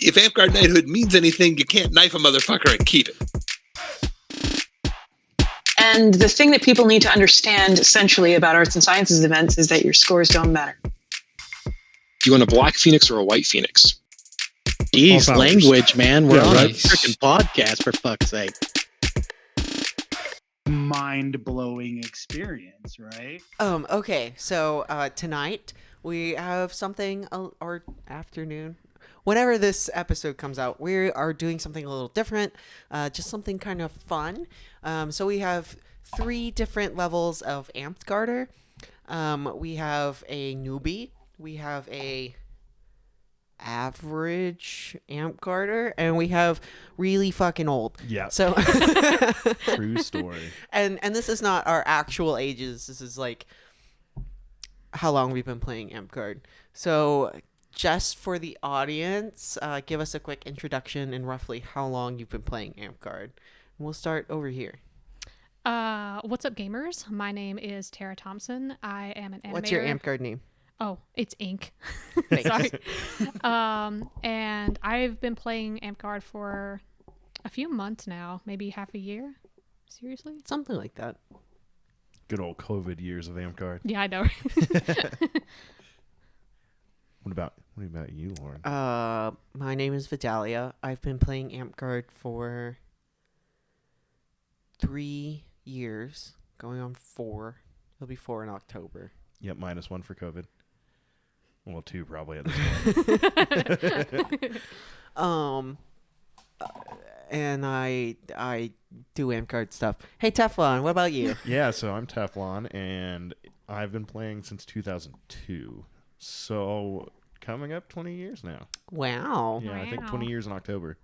if Amtgard knighthood means anything, you can't knife a motherfucker and keep it. And the thing that people need to understand essentially about arts and sciences events is that your scores don't matter. Do you want a black phoenix or a white phoenix? Jeez, language, man. We're on right. a freaking podcast, for fuck's sake. Mind-blowing experience, right? Okay, so tonight we have something, or afternoon, whenever this episode comes out, we are doing something a little different, just something kind of fun. So we have 3 different levels of Amtgarder. We have a newbie, we have a average Amtgarder, and we have really fucking old. Yeah. So True story. And this is not our actual ages. This is like how long we've been playing Amtgard. So just for the audience, give us a quick introduction and roughly how long you've been playing Amtgard. We'll start over here. What's up, gamers? My name is Tara Thompson. I am an animator. What's your Amtgard name? Oh, it's Ink. Thanks. Sorry. And I've been playing Amtgard for a few months now, maybe half a year. Seriously? Something like that. Good old COVID years of Amtgard. Yeah, I know. What about you, Lauren? My name is Vidalia. I've been playing Amtgard for 3 years, going on 4. It'll be 4 in October. Yep, -1 for COVID. Well, 2 probably at this point. And I do Amtgard stuff. Hey, Teflon, what about you? Yeah, so I'm Teflon, and I've been playing since 2002. So coming up 20 years now. Wow. Yeah, I think 20 years in October.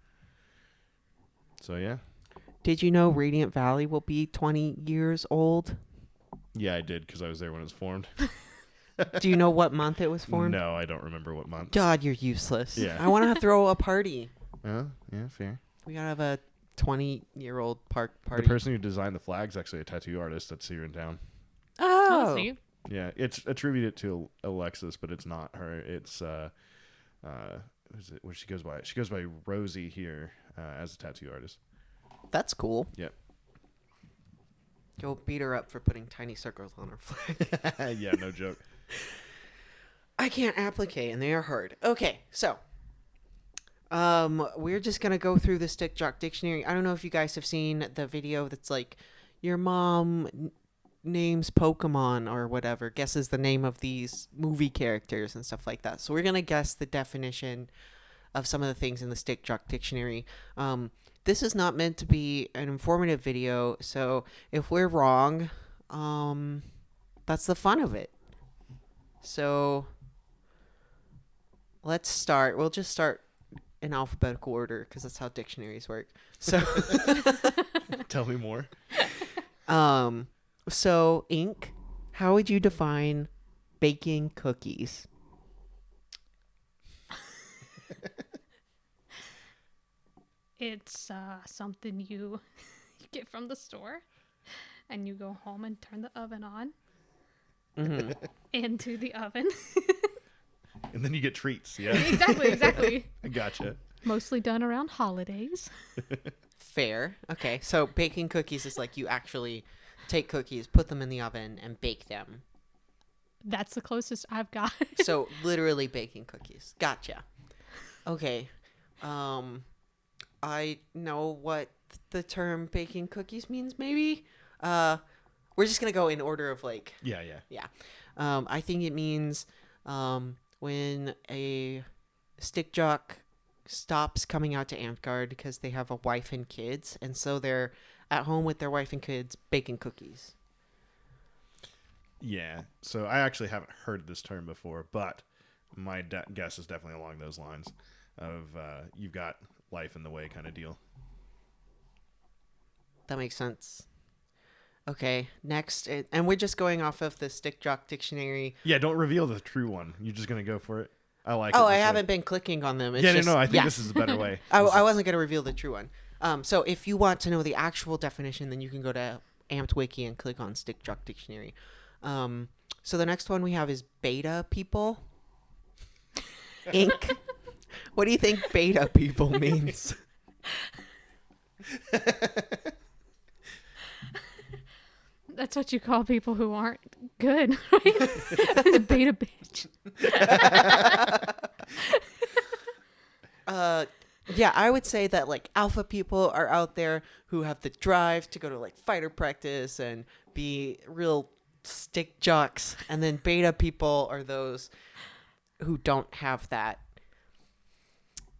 So yeah. Did you know Radiant Valley will be 20 years old? Yeah, I did because I was there when it was formed. Do you know what month it was formed? No, I don't remember what month. God, you're useless. Yeah. I want to throw a party. Yeah, fair. We gotta have a 20-year-old party. The person who designed the flag's actually a tattoo artist that's here in town. Oh. See? Yeah, it's attributed to Alexis, but it's not her. It's what she goes by? She goes by Rosie here as a tattoo artist. That's cool. Yep. Go beat her up for putting tiny circles on her flag. Yeah, no joke. I can't applicate, and they are hard. Okay, so we're just gonna go through the Stick Jock dictionary. I don't know if you guys have seen the video that's like your mom names Pokemon or whatever, guesses the name of these movie characters and stuff like that. So we're gonna guess the definition of some of the things in the Stick Jock dictionary. This is not meant to be an informative video, so if we're wrong, that's the fun of it. So let's start. We'll just start in alphabetical order because that's how dictionaries work. So Tell me more. So Ink, how would you define baking cookies? It's something you get from the store, and you go home and turn the oven on into the oven. And then you get treats, yeah? Exactly. I gotcha. Mostly done around holidays. Fair. Okay, so baking cookies is like you actually take cookies, put them in the oven, and bake them. That's the closest I've got. So literally baking cookies. Gotcha. Okay. I know what the term baking cookies means, maybe. We're just going to go in order of like... Yeah. I think it means when a Stick Jock stops coming out to Amtgard because they have a wife and kids, and so they're at home with their wife and kids baking cookies. Yeah. So I actually haven't heard this term before, but my guess is definitely along those lines of you've got life in the way kind of deal. That makes sense. Okay, next, and we're just going off of the Stick Jock dictionary. Yeah, don't reveal the true one. You're just going to go for it. I like it. Oh, I haven't been clicking on them. It's just, I think this is a better way. I wasn't going to reveal the true one. So if you want to know the actual definition, then you can go to Amped Wiki and click on Stick Jock dictionary. So the next one we have is beta people. Ink. What do you think beta people means? That's what you call people who aren't good, right? The beta bitch. Yeah, I would say that like alpha people are out there who have the drive to go to like fighter practice and be real stick jocks, and then beta people are those who don't have that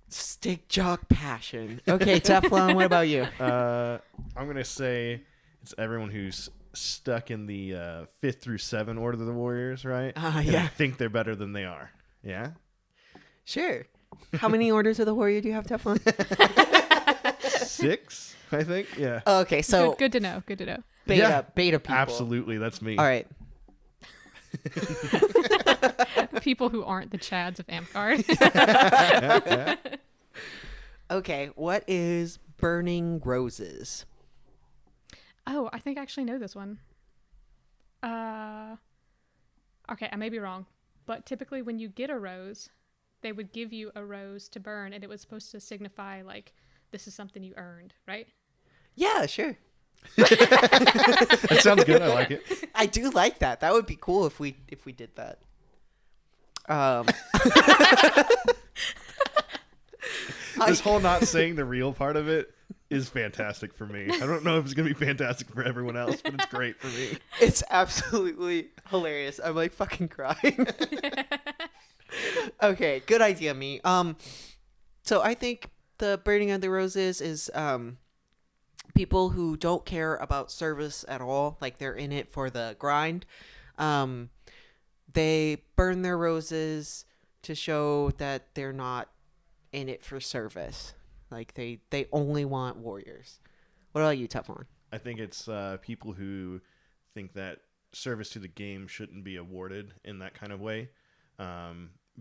stick jock passion. Okay, Teflon, what about you? I'm gonna say it's everyone who's stuck in the 5th through 7 Order of the Warriors, right? And Yeah. they think they're better than they are. Yeah. Sure. How many orders of the warrior do you have, Teflon? 6, I think. Yeah. Okay, so Good to know. Good to know. beta people. Absolutely, that's me. All right. People who aren't the Chads of Amtgard. Okay, what is burning roses? Oh, I think I actually know this one. Okay, I may be wrong, but typically when you get a rose, they would give you a rose to burn, and it was supposed to signify like this is something you earned, right? Yeah, sure. That sounds good. I like it. I do like that. That would be cool if we did that. This whole not saying the real part of it is fantastic for me. I don't know if it's gonna be fantastic for everyone else, but it's great for me. It's absolutely hilarious. I'm like fucking crying. Okay, good idea, me. So I think the burning of the roses is people who don't care about service at all, like they're in it for the grind. They burn their roses to show that they're not in it for service. Like they only want warriors. What about you, Teflon? I think it's people who think that service to the game shouldn't be awarded in that kind of way,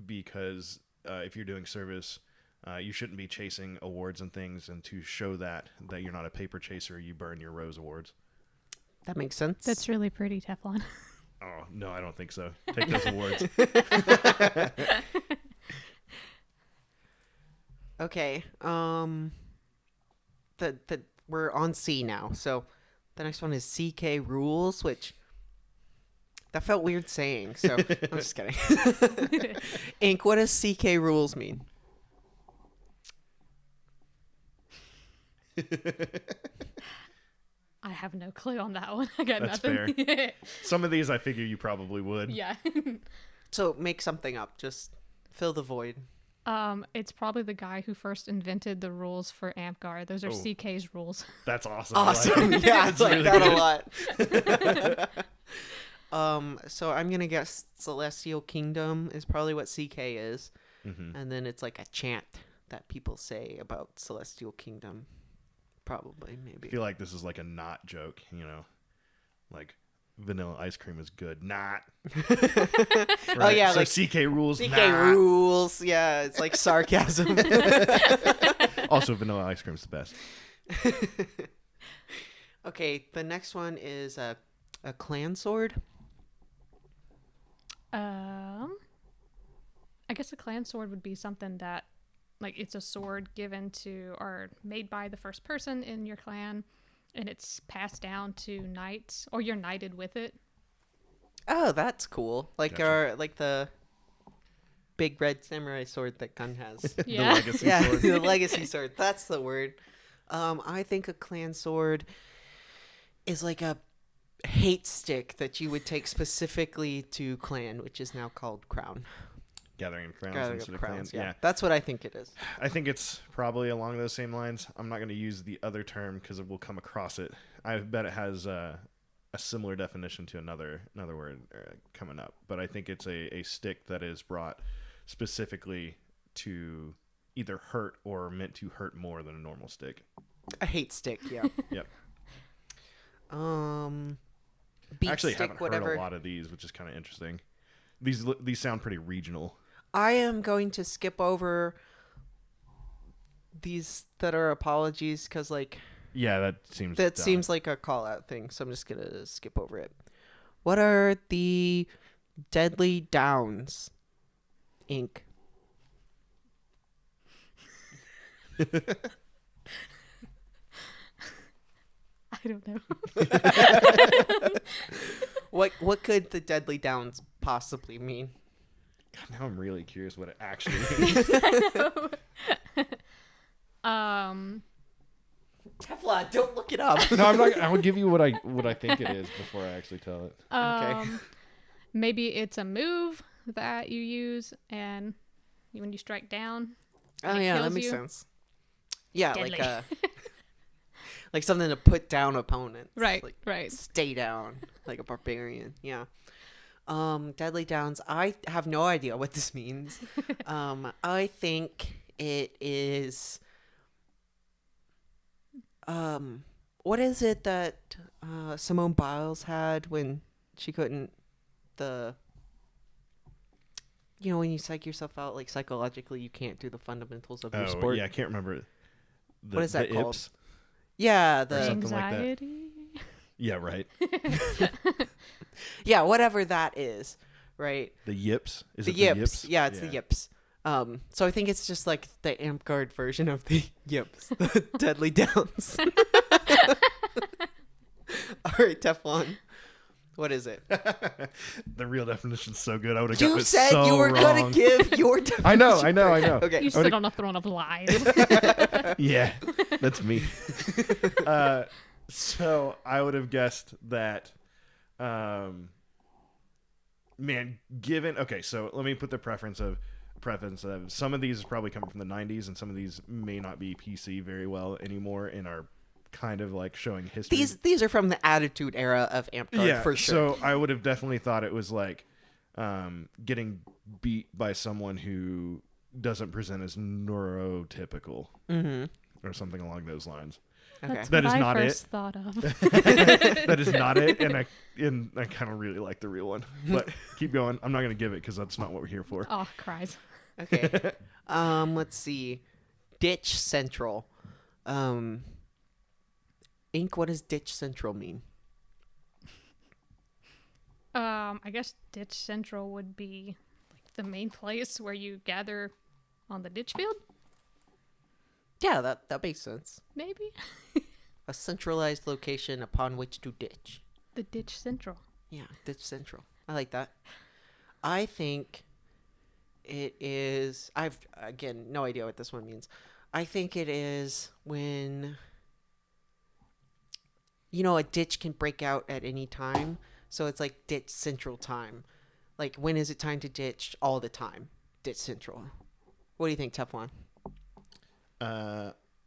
because if you're doing service, you shouldn't be chasing awards and things, and to show that you're not a paper chaser, you burn your rose awards. That makes sense. That's really pretty, Teflon. Oh, no, I don't think so. Take those awards. Okay. We're on C now. So the next one is CK rules, which that felt weird saying. So I'm just kidding. Ink, what does CK rules mean? I have no clue on that one. I got That's nothing. fair. Some of these I figure you probably would. Yeah. So make something up. Just fill the void. It's probably the guy who first invented the rules for Amtgard. Those are CK's rules. That's awesome. Awesome. I like it. Yeah, I It's like really that good. a lot. So I'm gonna guess Celestial Kingdom is probably what CK is, and then it's like a chant that people say about Celestial Kingdom. Probably, maybe. I feel like this is like a not joke, like vanilla ice cream is good. Not. Right? Oh yeah, so like CK rules. CK not. rules. Yeah, it's like sarcasm. Also, vanilla ice cream's the best. Okay, the next one is a clan sword. I guess a clan sword would be something that, like, it's a sword given to or made by the first person in your clan, and it's passed down to knights, or you're knighted with it. Oh, that's cool. Like Gotcha. like the big red samurai sword that Gun has. Yeah. The legacy Yeah, sword. the legacy sword. That's the word. I think a clan sword is like a hate stick that you would take specifically to clan, which is now called crown. Gathering crowns Gathering instead of of crowns. clans. Yeah. Yeah. That's what I think it is. I think it's probably along those same lines. I'm not going to use the other term because we'll come across it. I bet it has a similar definition to another word coming up. But I think it's a stick that is brought specifically to either hurt or meant to hurt more than a normal stick. A hate stick. Yeah. Yep. Beat Actually, I stick, haven't whatever. heard a lot of these, which is kind of interesting. These sound pretty regional. I am going to skip over these that are apologies because like Yeah, that seems that dumb. seems like a call out thing, so I'm just gonna skip over it. What are the deadly downs? Ink. I don't know. What could the Deadly Downs possibly mean? God, now I'm really curious what it actually means. Teflon, don't look it up. No, I'm not. I will give you what I think it is before I actually tell it. Okay. Maybe it's a move that you use, and when you strike down, Oh it yeah, that kills makes you. sense. Yeah, Deadly. like something to put down opponents. Right, Like, right. stay down like a barbarian. Yeah. Deadly Downs. I have no idea what this means. I think it is. What is it that Simone Biles had when she couldn't when you psych yourself out, like psychologically, you can't do the fundamentals of your sport. Yeah, I can't remember. What is that the called? Ips? Yeah, something like that. Anxiety. Yeah, right. yeah, whatever that is, right? The yips. Is The it yips. the yips? Yeah, it's the yips. So I think it's just like the amp guard version of the yips, the Deadly Downs. All right, Teflon. What is it? The real definition's so good. I would have gotten You it said so you were wrong. gonna give your definition. I know. Okay. You sit on a throne of lies. Yeah, that's me. So I would have guessed that, given... Okay, so let me put the preference of some of these is probably coming from the 90s, and some of these may not be PC very well anymore and are kind of like showing history. These are from the Attitude Era of amp guard, for sure. So I would have definitely thought it was like getting beat by someone who doesn't present as neurotypical or something along those lines. Okay. That's That what is not I it. first thought of. That is not it, and I kind of really like the real one. But keep going. I'm not going to give it because that's not what we're here for. Oh, cries. Okay. Let's see. Ditch Central. Ink, what does Ditch Central mean? I guess ditch central would be like the main place where you gather on the ditch field. Yeah, that makes sense. Maybe A centralized location upon which to ditch. the ditch central. Yeah, Ditch Central. I like that. I think it is... I've, again, no idea what this one means. I think it is when... a ditch can break out at any time. So it's like ditch central time. Like, when is it time to ditch? All the time. Ditch central. What do you think, Teflon?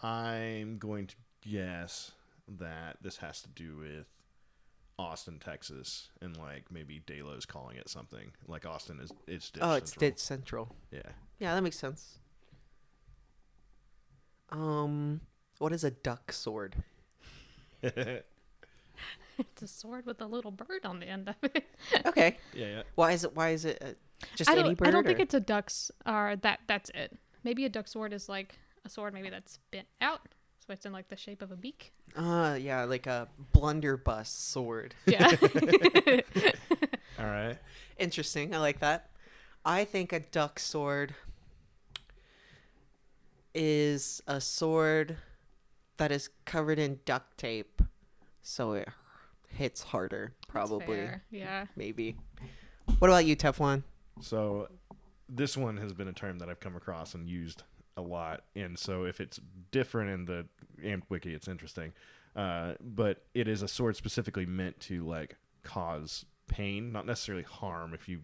I'm going to guess that this has to do with Austin, Texas, and like maybe Delo's calling it something. Like Austin is ditch Oh, it's central. ditch central. Yeah. Yeah, that makes sense. What is a duck sword? It's a sword with a little bird on the end of it. Okay. Yeah. Why is it just I any bird? don't think or- it's a duck's. That's it. Maybe a duck sword is like a sword maybe that's bent out, so it's in like the shape of a beak. Yeah, like a blunderbuss sword. Yeah. All right. Interesting. I like that. I think a duck sword is a sword that is covered in duct tape, so it hits harder, probably. Fair. Yeah. Maybe. What about you, Teflon? So this one has been a term that I've come across and used a lot, and so if it's different in the Amped Wiki, it's interesting. But it is a sword specifically meant to like cause pain, not necessarily harm if you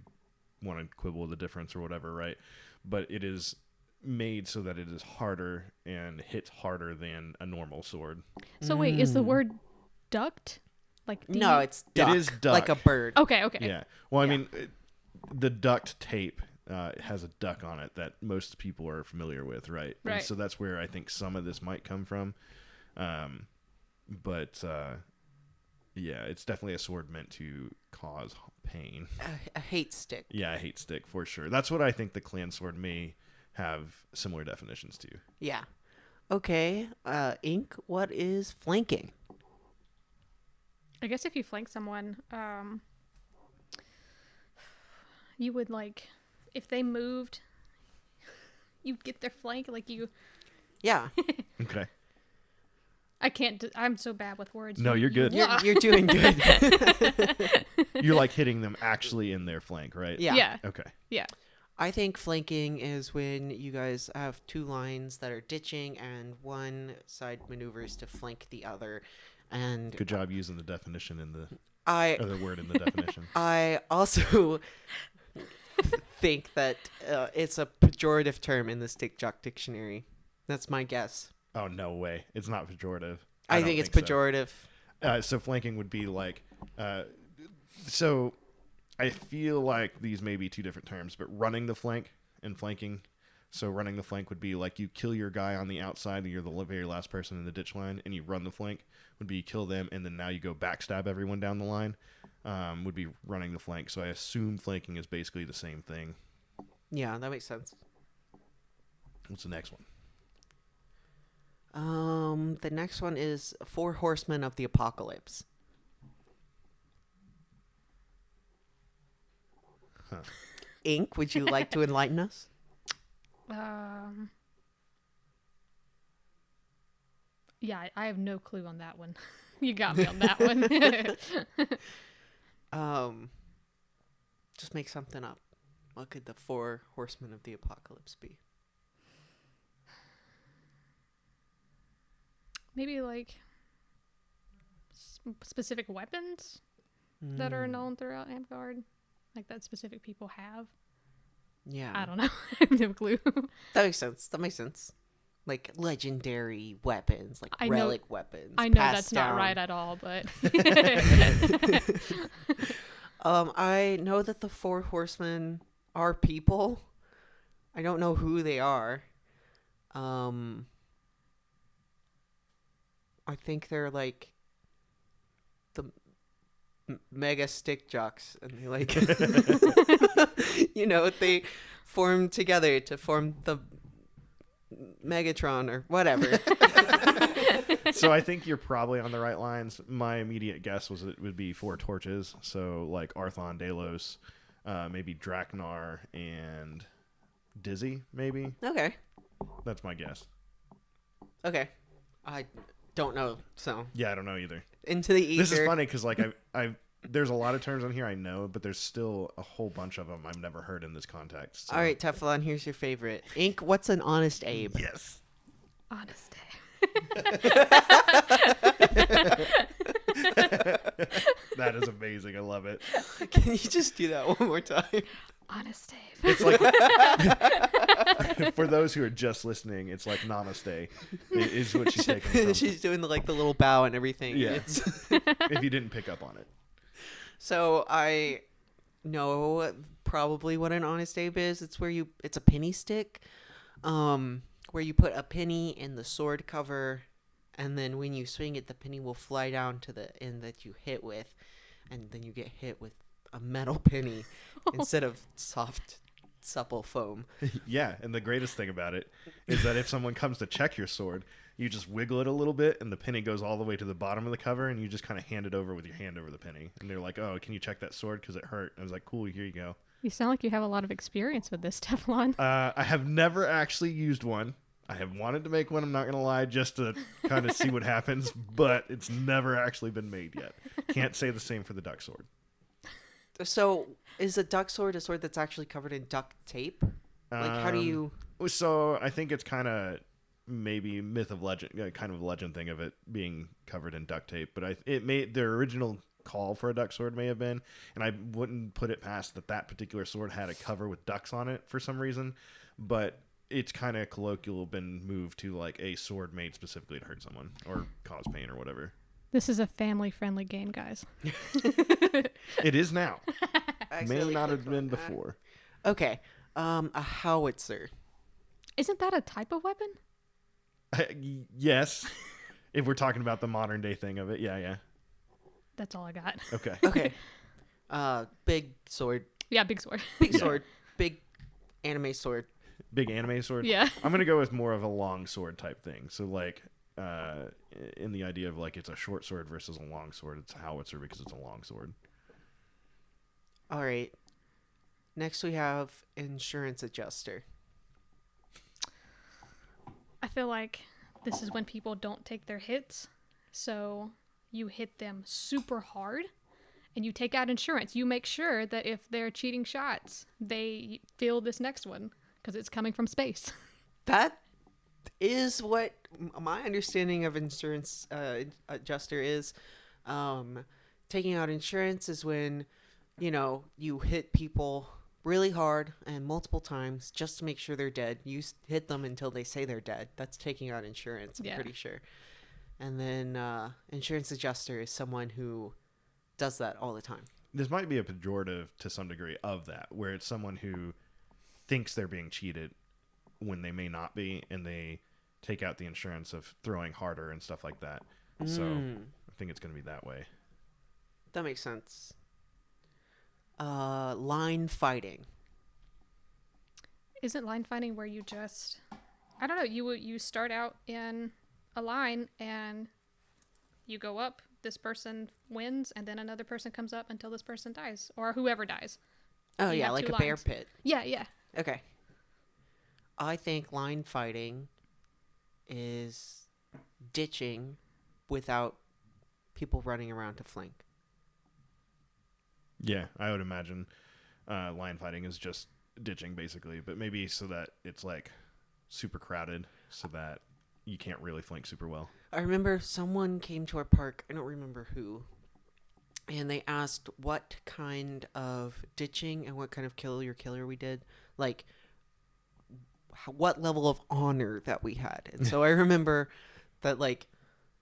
want to quibble the difference or whatever, right? But it is made so that it is harder and hits harder than a normal sword. So wait, is the word duct? Like No, it's duck. It is duck. Like a bird. Okay. Yeah. Well, I Yeah. mean, the duct tape has a duck on it that most people are familiar with, right? Right. And so that's where I think some of this might come from. But yeah, it's definitely a sword meant to cause pain. A hate stick. Yeah, I hate stick for sure. That's what I think the clan sword may have similar definitions to. Yeah. Okay. Ink, what is flanking? I guess if you flank someone, you would like, if they moved, you'd get their flank. Like you Yeah. Okay. I can't. I'm so bad with words. No, you're good. You're doing good. You're like hitting them actually in their flank, right? Yeah. Yeah. Okay. Yeah. I think flanking is when you guys have two lines that are ditching and one side maneuvers to flank the other. And Good job using the definition in the I other word in the definition. I also think that it's a pejorative term in the Stick Jock dictionary. That's my guess. Oh, no way. It's not pejorative. I don't think it's so. pejorative. So flanking would be like, so I feel like these may be two different terms, but running the flank and flanking. So running the flank would be like you kill your guy on the outside, and you're the very last person in the ditch line, and you run the flank. Would be you kill them, and then now you go backstab everyone down the line. Would be running the flank. So I assume flanking is basically the same thing. Yeah, that makes sense. What's the next one? The next one is Four Horsemen of the Apocalypse. Huh. Ink, would you like to enlighten us? Yeah, I have no clue on that one. You got me on that one. Just make something up. What could the Four Horsemen of the Apocalypse be? Maybe like specific weapons that are known throughout Amgard, like that specific people have. Yeah. I don't know. I have no clue. That makes sense. That makes sense. Like legendary weapons, like relic weapons. I know passed that's down. not right at all, but I know that the Four Horsemen are people. I don't know who they are. I think they're like the mega stick jocks, and they like, they form together to form the Megatron or whatever. So I think you're probably on the right lines. My immediate guess was it would be Four Torches. So like Arthon, Delos, maybe Draknar, and Dizzy, maybe. Okay. That's my guess. Okay. I don't know, so. Yeah, I don't know either. Into the ether. This is funny because like I there's a lot of terms on here I know, but there's still a whole bunch of them I've never heard in this context. So. All right, Teflon, here's your favorite. Ink, what's an honest Abe? Yes. honest. That is amazing. I love it. Can you just do that one more time? Honest Dave. It's like for those who are just listening, it's like namaste is what she's taking from. She's doing the little bow and everything. Yeah. If you didn't pick up on it. So I know probably what an honest Abe is. It's it's a penny stick, where you put a penny in the sword cover, and then when you swing it, the penny will fly down to the end that you hit with, and then you get hit with a metal penny instead of soft, supple foam. Yeah, and the greatest thing about it is that if someone comes to check your sword, you just wiggle it a little bit, and the penny goes all the way to the bottom of the cover, and you just kind of hand it over with your hand over the penny. And they're like, "Oh, can you check that sword? Because it hurt." And I was like, "Cool, here you go." You sound like you have a lot of experience with this, Teflon. I have never actually used one. I have wanted to make one, I'm not going to lie, just to kind of see what happens, but it's never actually been made yet. Can't say the same for the duck sword. So is a duck sword a sword that's actually covered in duct tape? Like, how do you... So I think it's kind of maybe myth of legend, kind of a legend thing of it being covered in duct tape, but their original call for a duck sword may have been, and I wouldn't put it past that particular sword had a cover with ducks on it for some reason, but it's kind of colloquial been moved to like a sword made specifically to hurt someone or cause pain or whatever. This is a family-friendly game, guys. It is now. May not have clicked been on that. before. Okay. A howitzer. Isn't that a type of weapon? Yes. If we're talking about the modern day thing of it. Yeah. That's all I got. Okay. Okay. Big sword. Yeah, big sword. Big Yeah. sword. Big anime sword. Big anime sword. Yeah. I'm going to go with more of a long sword type thing. So like in the idea of like it's a short sword versus a long sword, it's a howitzer because it's a long sword. All right. Next we have insurance adjuster. I feel like this is when people don't take their hits. So you hit them super hard and you take out insurance. You make sure that if they're cheating shots, they feel this next one because it's coming from space. That is what my understanding of insurance adjuster is. Taking out insurance is when, you hit people really hard and multiple times just to make sure they're dead. You hit them until they say they're dead. That's taking out insurance, I'm pretty sure. And then insurance adjuster is someone who does that all the time. This might be a pejorative to some degree of that, where it's someone who thinks they're being cheated when they may not be, and they take out the insurance of throwing harder and stuff like that. So I think it's going to be that way. That makes sense. Line fighting. Isn't line fighting where you just, I don't know, you start out in a line and you go up, this person wins, and then another person comes up until this person dies, or whoever dies. Oh, You yeah, have like two a bear lines. pit. Yeah. Okay. I think line fighting is ditching without people running around to flank. Yeah, I would imagine line fighting is just ditching, basically, but maybe so that it's like super crowded so that you can't really flank super well. I remember someone came to our park, I don't remember who, and they asked what kind of ditching and what kind of killer we did. Like, what level of honor that we had. And so I remember that, like,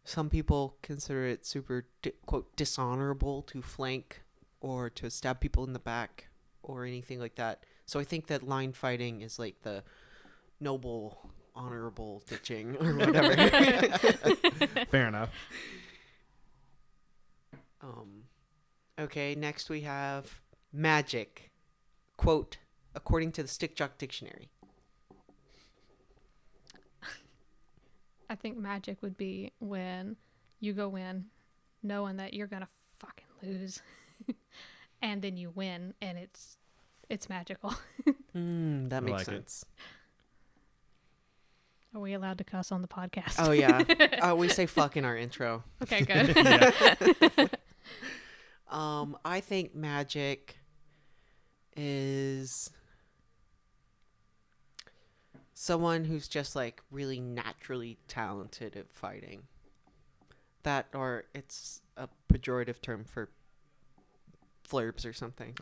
some people consider it super, quote, dishonorable to flank or to stab people in the back or anything like that. So I think that line fighting is like the noble, honorable ditching or whatever. Fair enough. Okay, next we have magic. Quote, according to the Stick Jock dictionary. I think magic would be when you go in knowing that you're going to fucking lose. And then you win, and it's magical. That makes like sense. Are we allowed to cuss on the podcast? Oh, yeah. We say fuck in our intro. Okay, good. I think magic is someone who's just like really naturally talented at fighting. That, or it's a pejorative term for flurbs or something.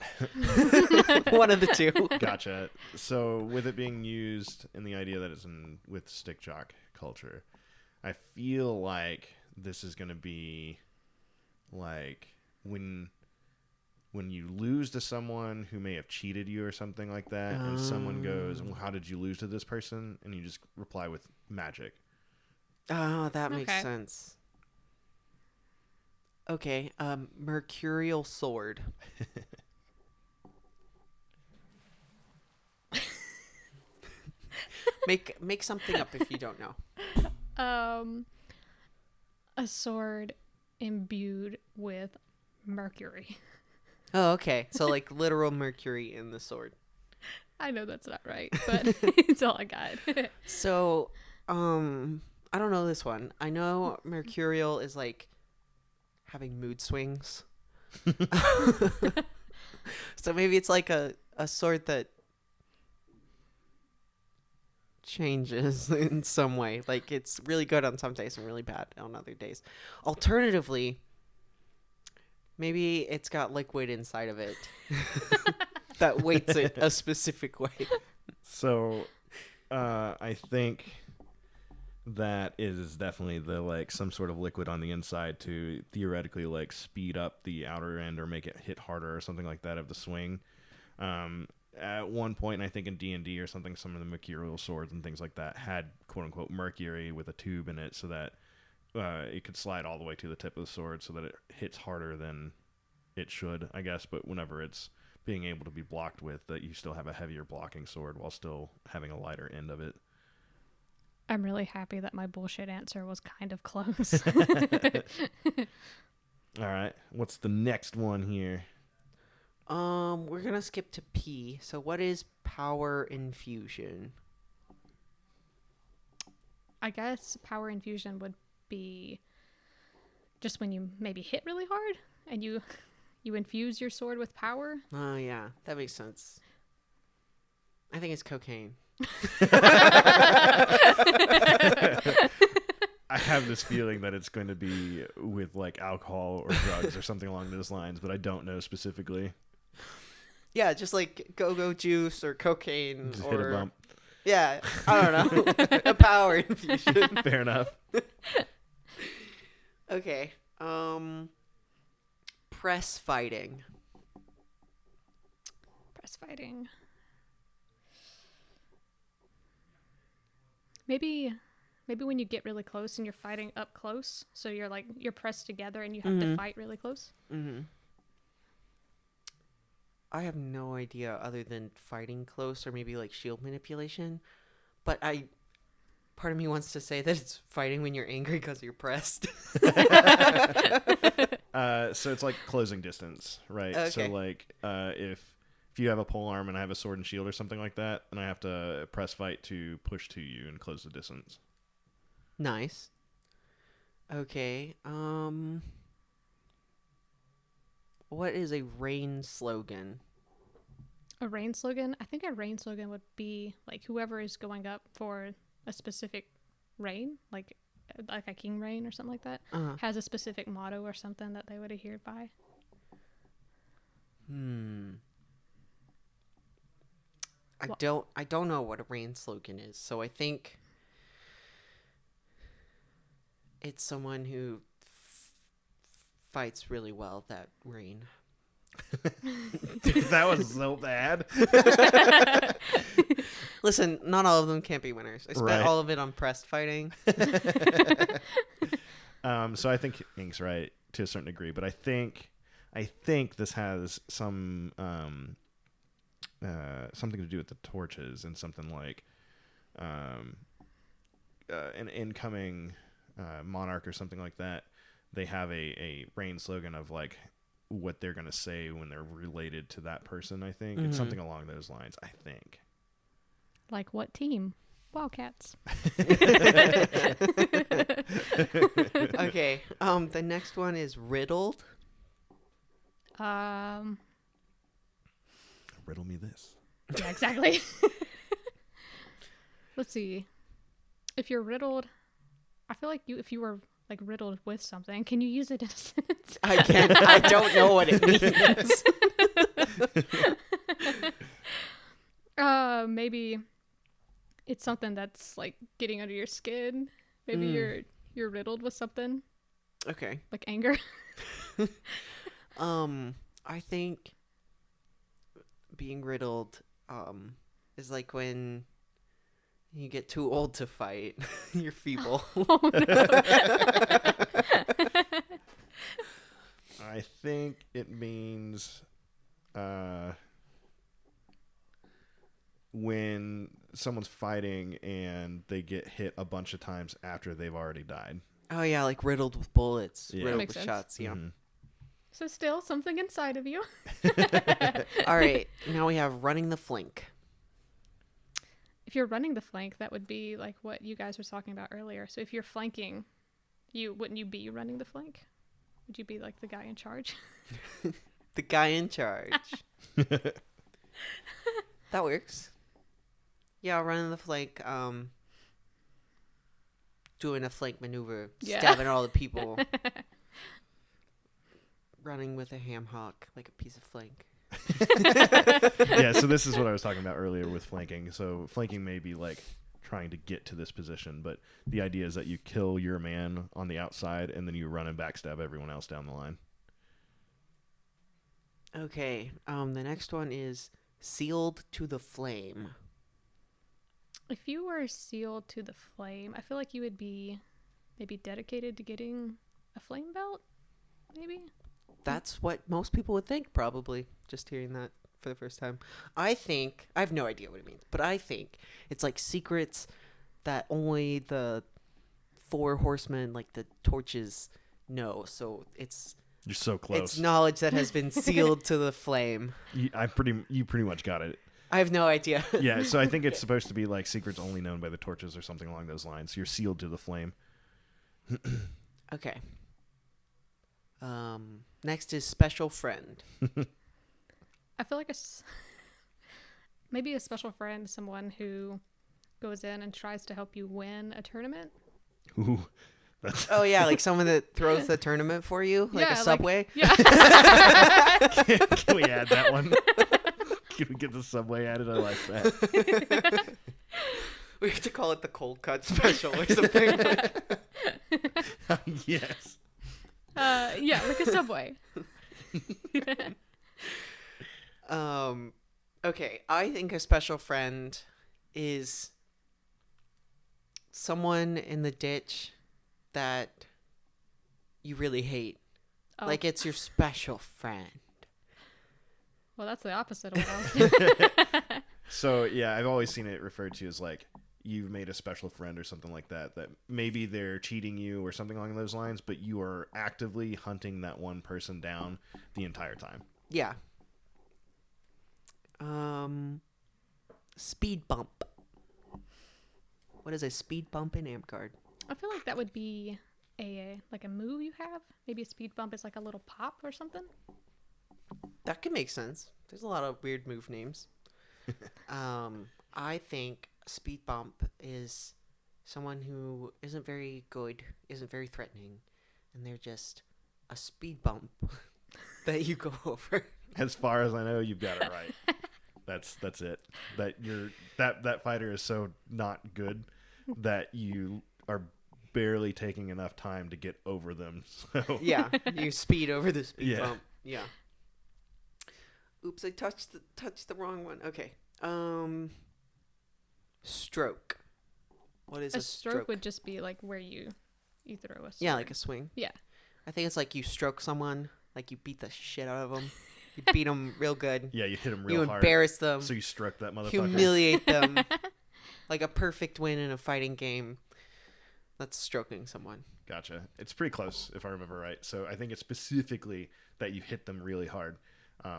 One of the two. Gotcha. So with it being used in the idea that it's with Stick Jock culture, I feel like this is going to be like when you lose to someone who may have cheated you or something like that, and someone goes, well, how did you lose to this person? And you just reply with magic. Oh, that makes sense. Okay, mercurial sword. Make something up if you don't know. A sword imbued with mercury. Oh, okay. So like literal mercury in the sword. I know that's not right, but it's all I got. So, I don't know this one. I know mercurial is like having mood swings. So maybe it's like a sword that changes in some way. Like it's really good on some days and really bad on other days. Alternatively, maybe it's got liquid inside of it that weights it a specific way. So I think that is definitely the like some sort of liquid on the inside to theoretically like speed up the outer end or make it hit harder or something like that of the swing. At one point, I think in D&D or something, some of the mercurial swords and things like that had quote unquote mercury with a tube in it so that it could slide all the way to the tip of the sword so that it hits harder than it should, I guess. But whenever it's being able to be blocked with, that you still have a heavier blocking sword while still having a lighter end of it. I'm really happy that my bullshit answer was kind of close. All right. What's the next one here? We're gonna skip to P. So what is power infusion? I guess power infusion would be just when you maybe hit really hard and you infuse your sword with power. Oh, yeah. That makes sense. I think it's cocaine. I have this feeling that it's going to be with like alcohol or drugs or something along those lines, but I don't know specifically. Yeah, just like go-go juice or cocaine Just or... hit a bump. Yeah, I don't know. A power infusion. Fair enough. Okay. Press fighting. Press fighting. Maybe when you get really close and you're fighting up close, so you're pressed together and you have to fight really close. Mm-hmm. I have no idea other than fighting close or maybe like shield manipulation, but part of me wants to say that it's fighting when you're angry because you're pressed. So it's like closing distance, right? Okay. So like if you have a pole arm and I have a sword and shield or something like that, and I have to press fight to push to you and close the distance. Nice. Okay. What is a rain slogan? A rain slogan? I think a rain slogan would be like whoever is going up for a specific reign, like a king reign or something like that, has a specific motto or something that they would adhere by. I don't know what a rain slogan is, so I think it's someone who fights really well that reign. That was so bad. Listen, not all of them can't be winners. I spent all of it on pressed fighting. So I think Ink's right to a certain degree, but I think this has some something to do with the torches and something like an incoming monarch or something like that. They have a reign slogan of like what they're gonna say when they're related to that person. I think it's something along those lines. I think. Like what team? Wildcats. Okay. The next one is riddled. Riddle me this. Yeah, exactly. Let's see. If you're riddled, I feel like if you were like riddled with something, can you use it in a sentence? I can't. I don't know what it means. Maybe it's something that's like getting under your skin. Maybe you're riddled with something. Okay. Like anger. I think being riddled is like when you get too old to fight. You're feeble. Oh, no. I think it means when someone's fighting and they get hit a bunch of times after they've already died. Oh yeah, like riddled with bullets, Yeah. riddled Makes with sense. shots. Yeah. Mhm. So still something inside of you. All right, now we have running the flank. If you're running the flank, that would be like what you guys were talking about earlier. So if you're flanking, wouldn't you be running the flank? Would you be like the guy in charge? The guy in charge. That works. Yeah, running the flank. Doing a flank maneuver, Yeah. stabbing all the people. Running with a ham hock, like a piece of flank. Yeah, so this is what I was talking about earlier with flanking. So flanking may be like trying to get to this position, but the idea is that you kill your man on the outside and then you run and backstab everyone else down the line. Okay, the next one is sealed to the flame. If you were sealed to the flame, I feel like you would be maybe dedicated to getting a flame belt, maybe? That's what most people would think, probably, just hearing that for the first time. I have no idea what it means, but I think it's like secrets that only the 4 horsemen, like the torches, know. So You're so close. it's knowledge that has been sealed to the flame. You pretty much got it. I have no idea. Yeah, so I think it's supposed to be like secrets only known by the torches or something along those lines. You're sealed to the flame. Okay. Next is special friend. I feel like maybe a special friend is someone who goes in and tries to help you win a tournament. Ooh, that's Oh yeah, like someone that throws the tournament for you, like Yeah, a Subway. Yeah. Can we add that one? Can we get the Subway added? I like that. We have to call it the cold cut special or something. Yes. Yeah, like a Subway. Okay, I think a special friend is someone in the ditch that you really hate. Oh. Like it's your special friend. Well, that's the opposite of what I was doing. So yeah, I've always seen it referred to as like you've made a special friend or something like that. That maybe they're cheating you or something along those lines, but you are actively hunting that one person down the entire time. Yeah. Speed bump. What is a speed bump in Amtgard? I feel like that would be a move you have. Maybe a speed bump is like a little pop or something. That could make sense. There's a lot of weird move names. I think speed bump is someone who isn't very good, isn't very threatening, and they're just a speed bump that you go over. As far as I know, you've got it right. That's it. That fighter is so not good that you are barely taking enough time to get over them. So Yeah, you speed over the speed Yeah. bump. Yeah. Oops, I touched the wrong one. Okay. Stroke. What is A a stroke would just be like where you throw a sword. Yeah, like a swing. Yeah. I think it's like you stroke someone, like you beat the shit out of them. You beat them real good. yeah, you hit him You real hard. embarrass them. So you struck that motherfucker. Humiliate them. Like a perfect win in a fighting game. That's stroking someone. Gotcha. It's pretty close if I remember right. So I think it's specifically that you hit them really hard.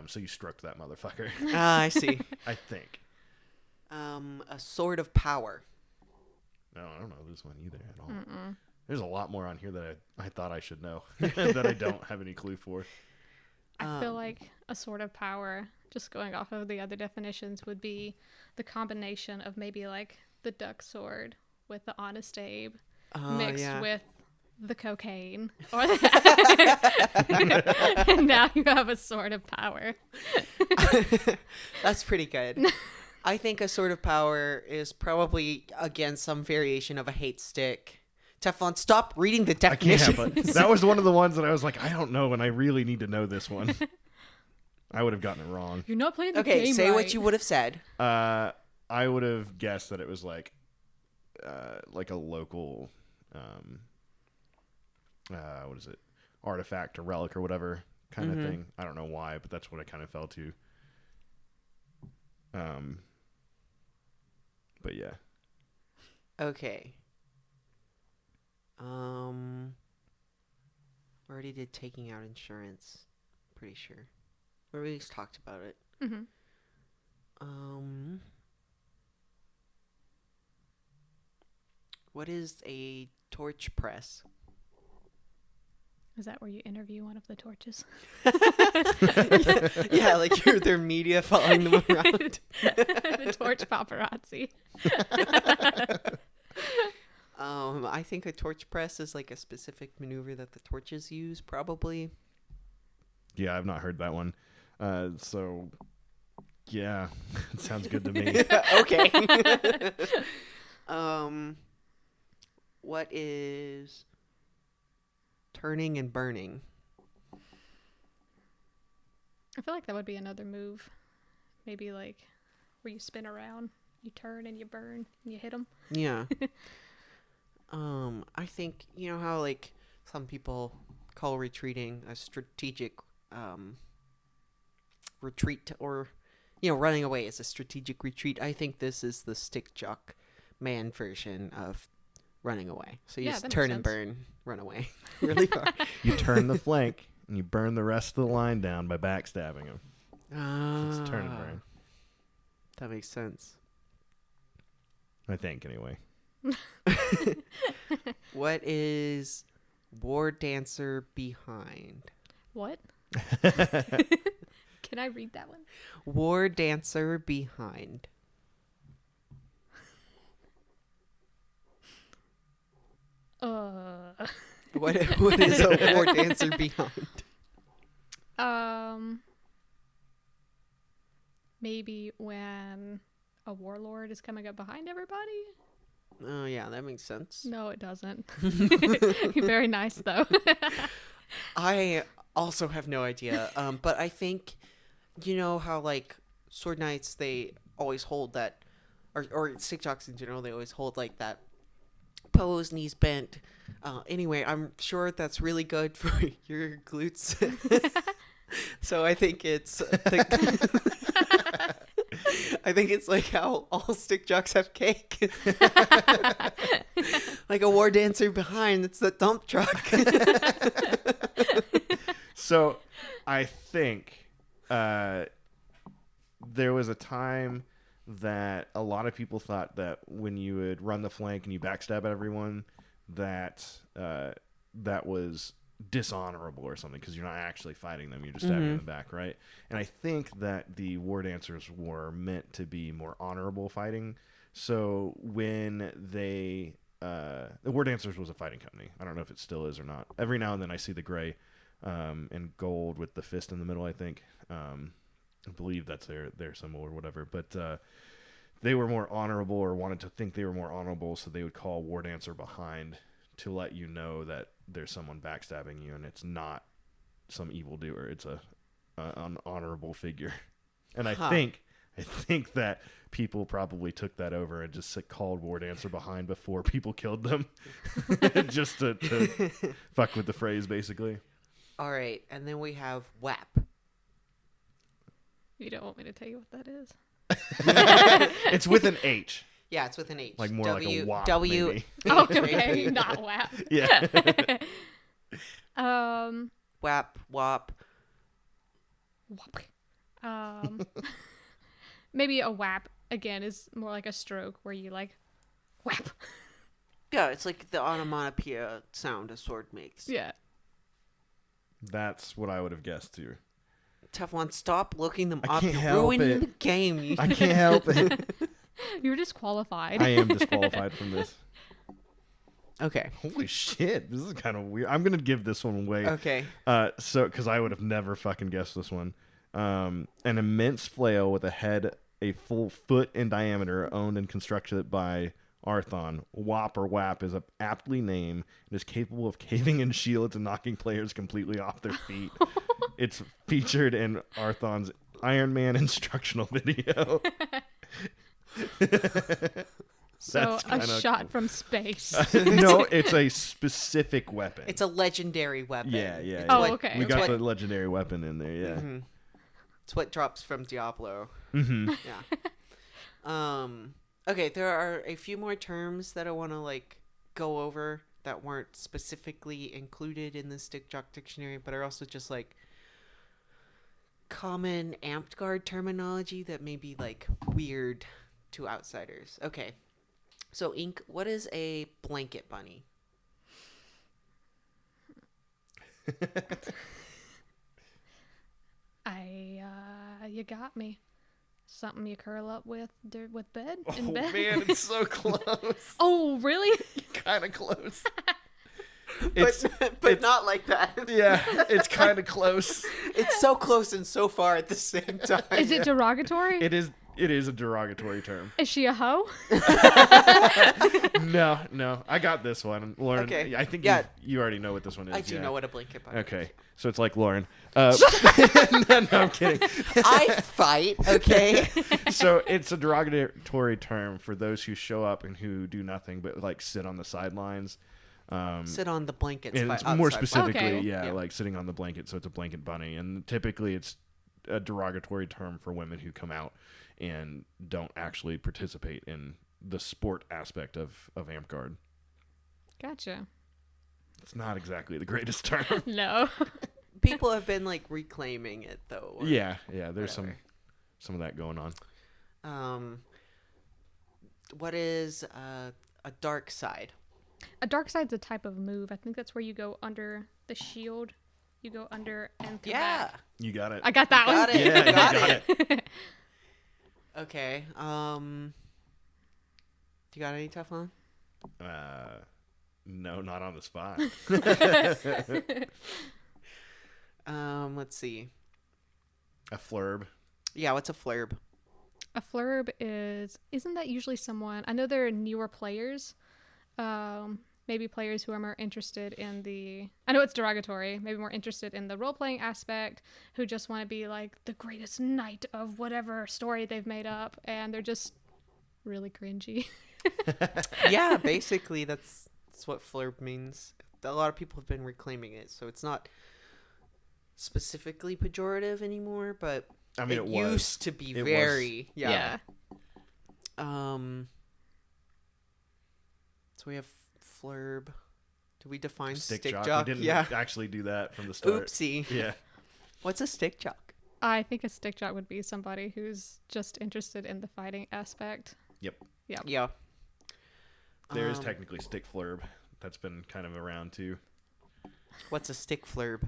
So you struck that motherfucker. Ah, I see. I think. A sword of power. No, I don't know this one either at all. There's a lot more on here that I thought I should know that I don't have any clue for. I feel like a sword of power, just going off of the other definitions, would be the combination of maybe like the duck sword with the Honest Abe mixed yeah. with the cocaine. Or and now you have a sword of power. That's pretty good. I think a sword of power is probably, again, some variation of a hate stick. Teflon, stop reading the I can't, definitions. but that was one of the ones that I was like, I don't know, and I really need to know this one. I would have gotten it wrong. You're not playing the Okay, game say right. what you would have said. I would have guessed that it was like a local, what is it, artifact or relic or whatever kind of thing. I don't know why, but that's what I kind of fell to. But yeah. Okay. We already did taking out insurance. Pretty sure. We already talked about it. Mm-hmm. What is a torch press? Is that where you interview one of the torches? Yeah, like you're their media following them around. The torch paparazzi. I think a torch press is like a specific maneuver that the torches use, probably. Yeah, I've not heard that one. So, yeah, it sounds good to me. Okay. What is turning and burning? I feel like that would be another move. Maybe like where you spin around, you turn and you burn and you hit them. Yeah. I think, you know how like some people call retreating a strategic retreat, or running away is a strategic retreat. I think this is the Stick Jock man version of running away. So you Yeah, just that turn makes and sense. burn, run away really hard. You turn the flank and you burn the rest of the line down by backstabbing them. It's turn and burn. That makes sense. I think, anyway. What is War Dancer behind? What? Can I read that one? War Dancer behind. What is a War Dancer behind? Maybe when a warlord is coming up behind everybody. Oh yeah, that makes sense. No, it doesn't. Very nice though. I also have no idea. But I think, you know how like sword knights, they always hold that, or stick jocks in general, they always hold like that pose, knees bent. Anyway, I'm sure that's really good for your glutes. So I think it's I think it's like how all stick jocks have cake. Like a war dancer behind, it's the dump truck. So I think there was a time that a lot of people thought that when you would run the flank and you backstab everyone, that that was dishonorable or something, because you're not actually fighting them, you're just stabbing in the back, right? And I think that the war dancers were meant to be more honorable fighting. So when they the War Dancers was a fighting company. I don't know if it still is or not. Every now and then I see the gray and gold with the fist in the middle, I think. I believe that's their symbol or whatever. But they were more honorable, or wanted to think they were more honorable, so they would call War Dancer behind to let you know that there's someone backstabbing you and it's not some evildoer. It's an honorable figure. And I think that people probably took that over and just called War Dancer behind before people killed them. Just to fuck with the phrase, basically. All right, and then we have WAP. You don't want me to tell you what that is? It's with an H. Yeah, it's with an H. Like more like a WAP, W. maybe. Oh, okay, not WAP. Yeah. WAP, WAP. Maybe a WAP again is more like a stroke where you like WAP. Yeah, it's like the onomatopoeia sound a sword makes. Yeah. That's what I would have guessed too. Teflon, stop looking them I up. can't You're help ruining it. the game. I can't help it. You're disqualified. I am disqualified from this. Okay. Holy shit, this is kind of weird. I'm gonna give this one away. Okay. So because I would have never fucking guessed this one. An immense flail with a head a full foot in diameter, owned and constructed by Arthon. WAP or WAP is aptly named and is capable of caving in shields and knocking players completely off their feet. It's featured in Arthon's Iron Man instructional video. So a shot cool. from space. No, it's a specific weapon. It's a legendary weapon. Yeah. Oh, okay. We got what- the legendary weapon in there, yeah. Mm-hmm. It's what drops from Diablo. Mm-hmm. Yeah. Okay, there are a few more terms that I want to go over that weren't specifically included in the Stick Jock dictionary, but are also just common amped guard terminology that may be weird to outsiders. Okay. So, Ink, what is a blanket bunny? You got me. Something you curl up with bed Oh in bed. man, it's so close. Oh really? Kind of close. But not like that. Yeah, it's kind of close. It's so close and so far at the same time. Is it derogatory? It is a derogatory term. Is she a hoe? No. I got this one, Lauren. Okay. I think Yeah. you already know what this one is. I do know what a blanket bunny is. Okay, so it's like Lauren. No, I'm kidding. I fight, okay? So it's a derogatory term for those who show up and who do nothing but sit on the sidelines. Sit on the blankets. And it's outside more fight. specifically, Okay. yeah, sitting on the blanket. So it's a blanket bunny, and typically it's a derogatory term for women who come out and don't actually participate in the sport aspect of Amp-Guard. Gotcha. It's not exactly the greatest term. No. People have been reclaiming it though. or yeah, there's whatever. some of that going on. What is a dark side? A dark side's a type of move. I think that's where you go under the shield. You go under and come back. You got it. I got that Got one. it. Yeah, You got you got it. Okay. Do you got any Teflon? No, not on the spot. Let's see. A flurb. Yeah, what's a flurb? A flurb isn't that usually someone, I know there are newer players, maybe players who are more interested in I know it's derogatory, maybe more interested in the role-playing aspect, who just want to be like the greatest knight of whatever story they've made up, and they're just really cringy. Yeah, basically that's what flurb means. A lot of people have been reclaiming it, so it's not specifically pejorative anymore, but I mean, it was. used to be It very Yeah. So we have flurb. Do we define stick jock? We didn't Yeah. actually do that from the start. Oopsie. Yeah. What's a stick jock? I think a stick jock would be somebody who's just interested in the fighting aspect. Yep. Yeah. There is technically stick flurb. That's been kind of around too. What's a stick flurb?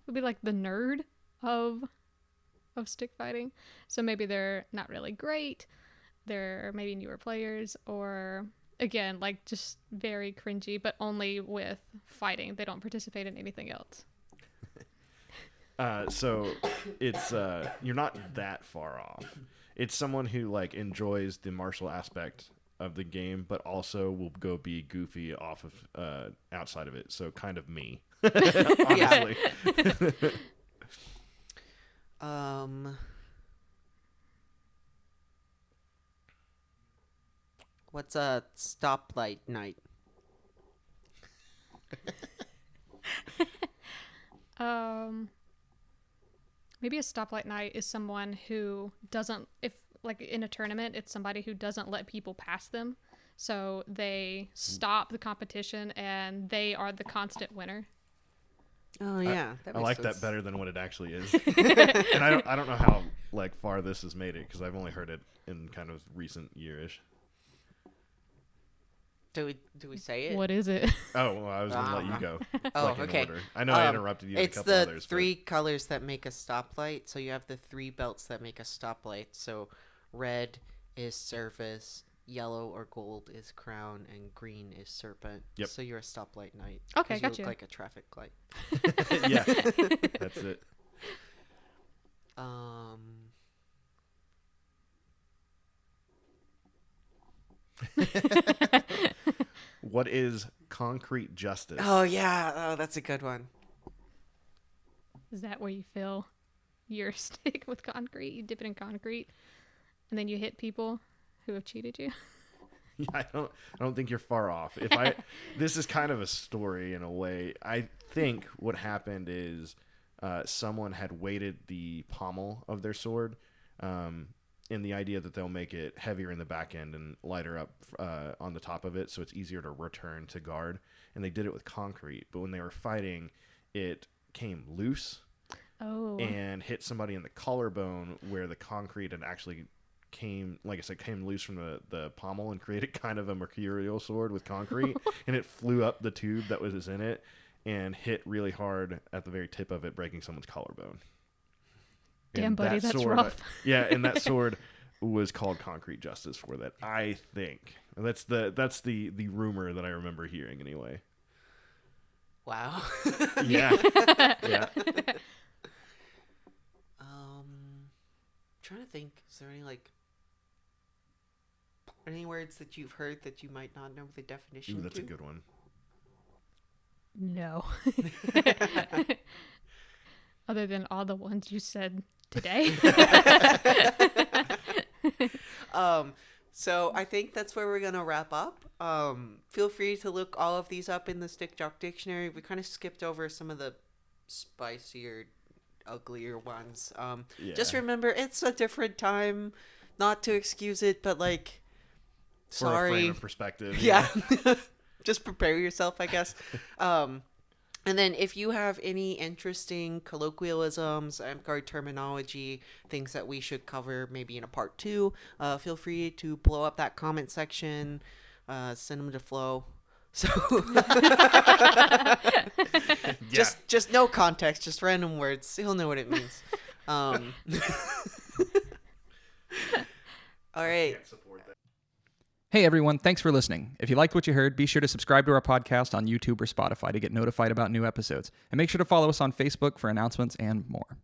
Would be like the nerd of stick fighting. So maybe they're not really great. They're maybe newer players, or again, like just very cringy, but only with fighting. They don't participate in anything else. So it's you're not that far off. It's someone who like enjoys the martial aspect of the game, but also will go be goofy off of outside of it. So kind of me, honestly. What's a stoplight night? Maybe a stoplight knight is someone who doesn't, if like in a tournament, it's somebody who doesn't let people pass them. So they stop the competition and they are the constant winner. Oh yeah, I like that better than what it actually is. And I don't know how like far this has made it, because I've only heard it in kind of recent yearish. Do we say it? What is it? Oh, well, I was gonna let you go. Oh, like, in okay. order. I know I interrupted you. It's a couple the others, three colors that make a stoplight. So you have the three belts that make a stoplight. So red is service, yellow or gold is crown, and green is serpent. Yep. So you're a stoplight knight. Okay, 'cause gotcha. You look like a traffic light. But yeah, that's it. What is concrete justice? Oh yeah, oh that's a good one. Is that where you fill your stick with concrete? You dip it in concrete and then you hit people who have cheated you? I don't think you're far off. This is kind of a story in a way. I think what happened is someone had weighted the pommel of their sword in the idea that they'll make it heavier in the back end and lighter up on the top of it, so it's easier to return to guard. And they did it with concrete, but when they were fighting, it came loose and hit somebody in the collarbone, where the concrete had actually came loose from the pommel and created kind of a mercurial sword with concrete. And it flew up the tube that was in it and hit really hard at the very tip of it, breaking someone's collarbone. Damn, And buddy, that that's sword, rough. yeah, and that sword was called concrete justice for that, I think. That's the rumor that I remember hearing anyway. Wow. Yeah. Yeah. Trying to think, is there any words that you've heard that you might not know the definition Ooh, that's to? a good one. No. Other than all the ones you said today. So I think that's where we're gonna wrap up. Feel free to look all of these up in the Stick Jock dictionary. We kind of skipped over some of the spicier, uglier ones. Just remember, it's a different time. Not to excuse it, but like, For a sorry. frame of perspective. Yeah. Just prepare yourself, I guess. And And then if you have any interesting colloquialisms, card terminology, things that we should cover maybe in a part 2, feel free to blow up that comment section, send them to Flo. So just no context, just random words. He'll know what it means. All right. Hey everyone, thanks for listening. If you liked what you heard, be sure to subscribe to our podcast on YouTube or Spotify to get notified about new episodes. And make sure to follow us on Facebook for announcements and more.